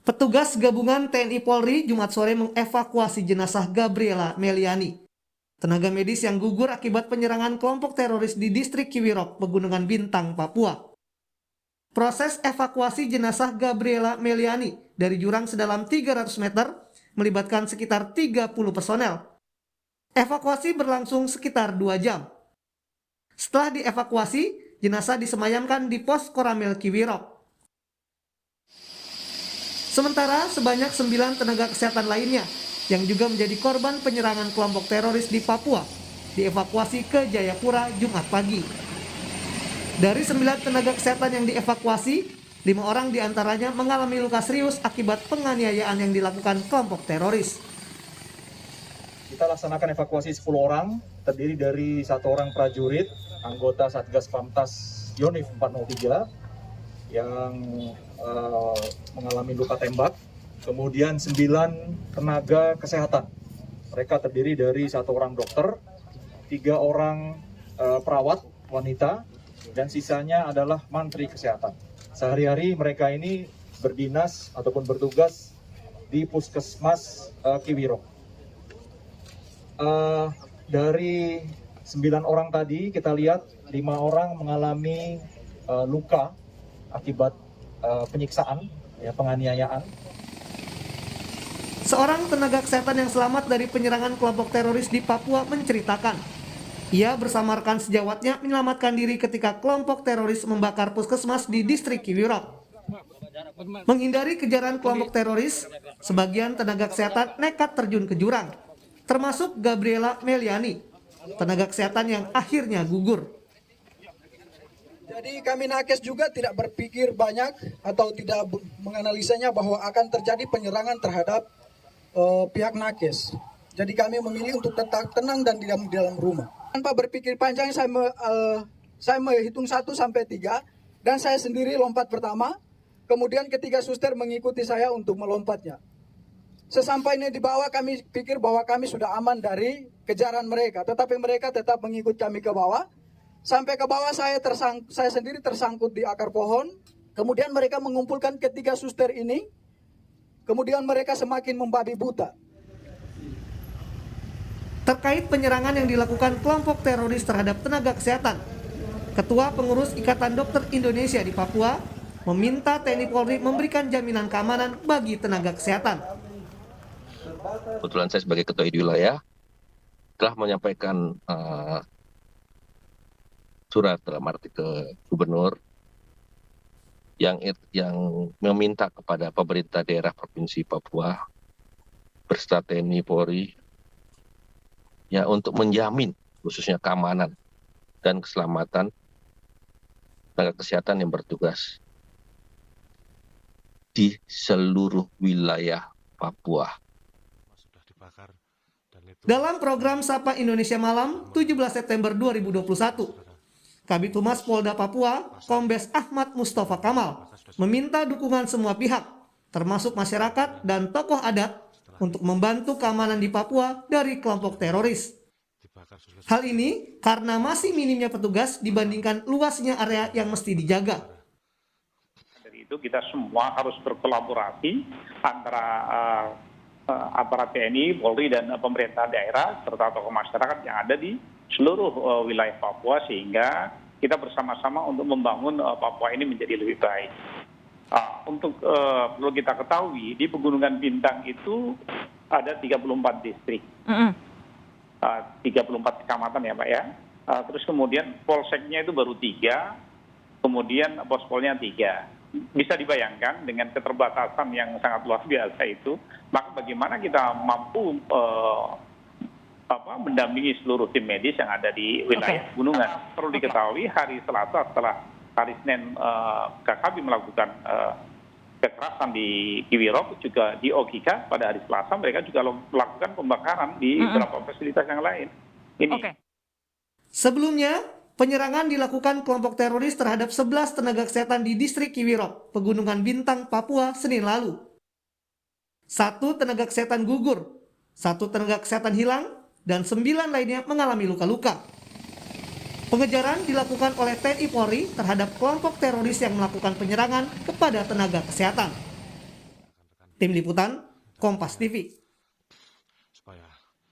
Petugas gabungan TNI Polri Jumat sore mengevakuasi jenazah Gabriela Meliani, tenaga medis yang gugur akibat penyerangan kelompok teroris di distrik Kiwirok, Pegunungan Bintang, Papua. Proses evakuasi jenazah Gabriela Meliani dari jurang sedalam 300 meter melibatkan sekitar 30 personel. Evakuasi berlangsung sekitar 2 jam. Setelah dievakuasi, jenazah disemayamkan di pos Koramil Kiwirok. Sementara sebanyak 9 tenaga kesehatan lainnya yang juga menjadi korban penyerangan kelompok teroris di Papua dievakuasi ke Jayapura Jumat pagi. Dari 9 tenaga kesehatan yang dievakuasi, 5 orang diantaranya mengalami luka serius akibat penganiayaan yang dilakukan kelompok teroris. Kita laksanakan evakuasi 10 orang, terdiri dari 1 orang prajurit, anggota Satgas Pamtas Yonif 403, yang mengalami luka tembak, kemudian 9 tenaga kesehatan. Mereka terdiri dari 1 orang dokter, 3 orang perawat wanita, dan sisanya adalah mantri kesehatan. Sehari-hari mereka ini berdinas ataupun bertugas di Puskesmas Kiwirok. Dari 9 orang tadi kita lihat 5 orang mengalami luka akibat penyiksaan, penganiayaan. Seorang tenaga kesehatan yang selamat dari penyerangan kelompok teroris di Papua menceritakan, ia bersama rekan sejawatnya menyelamatkan diri ketika kelompok teroris membakar puskesmas di distrik Kiwirok. Menghindari kejaran kelompok teroris, sebagian tenaga kesehatan nekat terjun ke jurang, termasuk Gabriela Meliani, tenaga kesehatan yang akhirnya gugur. Jadi kami nakes juga tidak berpikir banyak atau tidak menganalisanya bahwa akan terjadi penyerangan terhadap pihak nakes. Jadi kami memilih untuk tetap tenang dan di dalam rumah. Tanpa berpikir panjang saya menghitung 1 sampai 3 dan saya sendiri lompat pertama. Kemudian ketiga suster mengikuti saya untuk melompatnya. Sesampainya di bawah kami pikir bahwa kami sudah aman dari kejaran mereka, tetapi mereka tetap mengikut kami ke bawah. Sampai ke bawah saya sendiri tersangkut di akar pohon. Kemudian mereka mengumpulkan ketiga suster ini. Kemudian mereka semakin membabi buta. Terkait penyerangan yang dilakukan kelompok teroris terhadap tenaga kesehatan, Ketua Pengurus Ikatan Dokter Indonesia di Papua meminta TNI Polri memberikan jaminan keamanan bagi tenaga kesehatan. Kebetulan saya sebagai Ketua Wilayah telah menyampaikan surat dalam arti ke Gubernur yang meminta kepada pemerintah daerah Provinsi Papua beserta TNI Polri ya untuk menjamin khususnya keamanan dan keselamatan tenaga kesehatan yang bertugas di seluruh wilayah Papua. Dalam program Sapa Indonesia Malam 17 September 2021, Kabid Humas Polda Papua, Kombes Ahmad Mustafa Kamal, meminta dukungan semua pihak, termasuk masyarakat dan tokoh adat, untuk membantu keamanan di Papua dari kelompok teroris. Hal ini karena masih minimnya petugas dibandingkan luasnya area yang mesti dijaga. Dari itu kita semua harus berkolaborasi antara TNI, Polri, dan pemerintah daerah serta tokoh masyarakat yang ada di seluruh wilayah Papua sehingga kita bersama-sama untuk membangun Papua ini menjadi lebih baik. Perlu kita ketahui di Pegunungan Bintang itu ada 34 distrik, 34 kecamatan ya Pak ya. Terus kemudian polseknya itu baru 3, kemudian pospolnya 3. Bisa dibayangkan dengan keterbatasan yang sangat luar biasa itu, maka bagaimana kita mampu mendampingi seluruh tim medis yang ada di wilayah gunungan. Perlu diketahui hari Selasa setelah hari Senin KKB melakukan kekerasan di Kiwirok, juga di Ogika pada hari Selasa mereka juga melakukan pembakaran di beberapa fasilitas yang lain. Sebelumnya, penyerangan dilakukan kelompok teroris terhadap 11 tenaga kesehatan di distrik Kiwirok, Pegunungan Bintang, Papua, Senin lalu. 1 tenaga kesehatan gugur, 1 tenaga kesehatan hilang, dan 9 lainnya mengalami luka-luka. Pengejaran dilakukan oleh TNI Polri terhadap kelompok teroris yang melakukan penyerangan kepada tenaga kesehatan. Tim Liputan, Kompas TV. supaya